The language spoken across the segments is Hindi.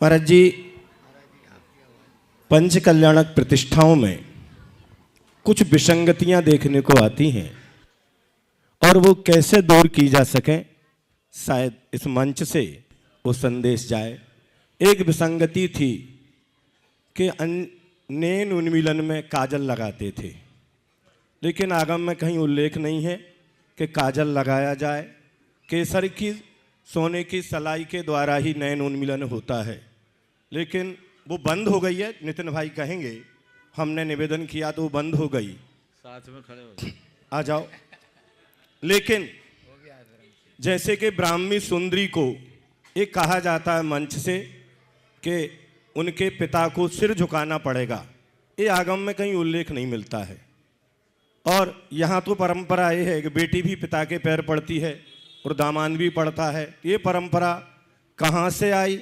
महाराज जी, पंच कल्याणक प्रतिष्ठाओं में कुछ विसंगतियां देखने को आती हैं और वो कैसे दूर की जा सकें, शायद इस मंच से वो संदेश जाए। एक विसंगति थी कि नैन उन्मीलन में काजल लगाते थे, लेकिन आगम में कहीं उल्लेख नहीं है कि काजल लगाया जाए। केसर की सोने की सलाई के द्वारा ही नैन उन्मीलन होता है, लेकिन वो बंद हो गई है। नितिन भाई कहेंगे, हमने निवेदन किया तो वो बंद हो गई। साथ में खड़े हो आ जाओ। लेकिन जैसे कि ब्राह्मी सुंदरी को एक कहा जाता है मंच से कि उनके पिता को सिर झुकाना पड़ेगा, ये आगम में कहीं उल्लेख नहीं मिलता है। और यहाँ तो परंपरा ये है कि बेटी भी पिता के पैर पड़ती है और दामाद भी पड़ता है। ये परंपरा कहाँ से आई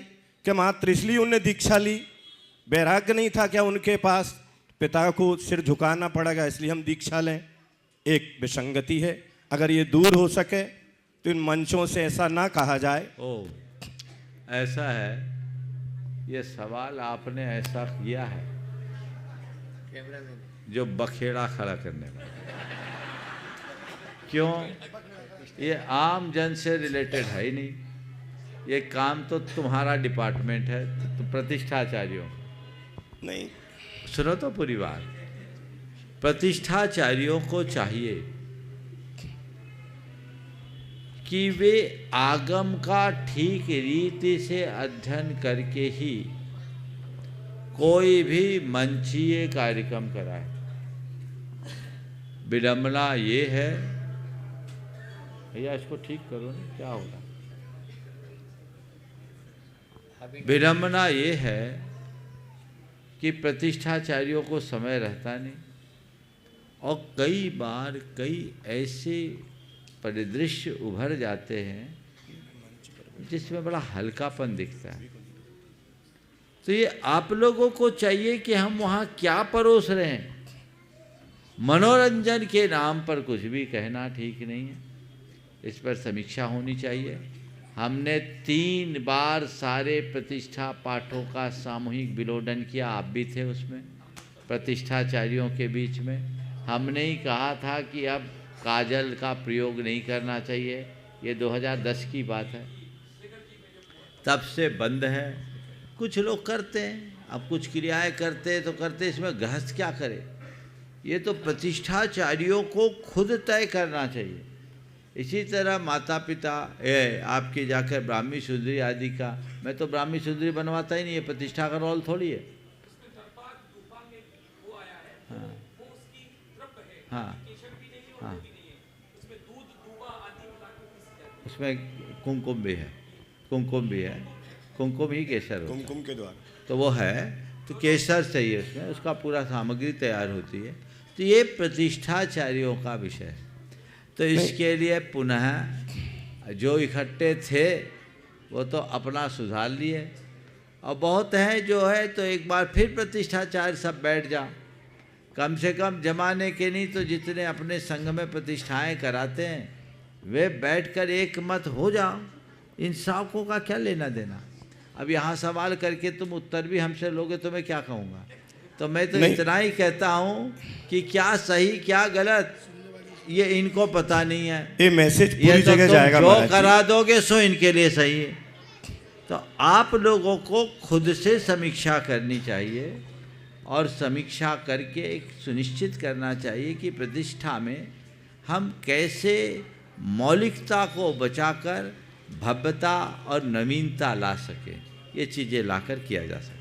कि मात्र इसलिए उन्हें दीक्षा ली, वैराग्य नहीं था क्या उनके पास, पिता को सिर झुकाना पड़ेगा इसलिए हम दीक्षा लें। एक विसंगति है, अगर ये दूर हो सके तो इन मंचों से ऐसा ना कहा जाए। ओ, ऐसा है, ये सवाल आपने ऐसा किया है जो बखेड़ा खड़ा करने का। क्यों? ये आम जन से रिलेटेड है ही नहीं, ये काम तो तुम्हारा डिपार्टमेंट है, तो प्रतिष्ठाचार्यों। नहीं, सुनो तो पूरी बात। प्रतिष्ठाचार्यों को चाहिए कि वे आगम का ठीक रीति से अध्ययन करके ही कोई भी मंचीय कार्यक्रम कराए। विडंबना ये है, भैया इसको ठीक करो ना, क्या होगा। विडंबना ये है कि प्रतिष्ठाचार्यों को समय रहता नहीं, और कई बार कई ऐसे परिदृश्य उभर जाते हैं जिसमें बड़ा हल्कापन दिखता है। तो ये आप लोगों को चाहिए कि हम वहाँ क्या परोस रहे हैं। मनोरंजन के नाम पर कुछ भी कहना ठीक नहीं है, इस पर समीक्षा होनी चाहिए। हमने 3 बार सारे प्रतिष्ठा पाठों का सामूहिक विलोडन किया, आप भी थे उसमें, प्रतिष्ठाचार्यों के बीच में। हमने ही कहा था कि अब काजल का प्रयोग नहीं करना चाहिए, ये 2010 की बात है, तब से बंद है। कुछ लोग करते हैं, अब कुछ क्रियाएं करते तो करते, इसमें गृहस्थ क्या करे। ये तो प्रतिष्ठाचार्यों को खुद तय करना चाहिए। इसी तरह माता पिता आपके जाकर ब्राह्मी सुंदरी आदि का, मैं तो ब्राह्मी सुंदरी बनवाता ही नहीं, है प्रतिष्ठा का रोल थोड़ी है। हाँ हाँ हाँ, उसमें कुमकुम भी है, कुमकुम भी है, कुमकुम ही केसर होता है, कुमकुम के द्वारा तो वो है, तो केसर से ही उसमें उसका पूरा सामग्री तैयार होती है। तो ये प्रतिष्ठाचार्यों का विषय है। तो इसके लिए पुनः जो इकट्ठे थे वो तो अपना सुधार लिए, और बहुत हैं जो है तो एक बार फिर प्रतिष्ठाचार्य सब बैठ जाओ, कम से कम जमाने के नहीं तो जितने अपने संघ में प्रतिष्ठाएं कराते हैं वे बैठकर एक मत हो जाओ। इन सावकों का क्या लेना देना। अब यहाँ सवाल करके तुम उत्तर भी हमसे लोगे तो मैं क्या कहूँगा। तो मैं तो इतना ही कहता हूँ कि क्या सही क्या गलत ये इनको पता नहीं है। ये मैसेज पूरी जगह जाएगा, जो करा दोगे सो इनके लिए सही है। तो आप लोगों को खुद से समीक्षा करनी चाहिए, और समीक्षा करके एक सुनिश्चित करना चाहिए कि प्रतिष्ठा में हम कैसे मौलिकता को बचाकर भव्यता और नवीनता ला सकें। ये चीज़ें लाकर किया जा सके।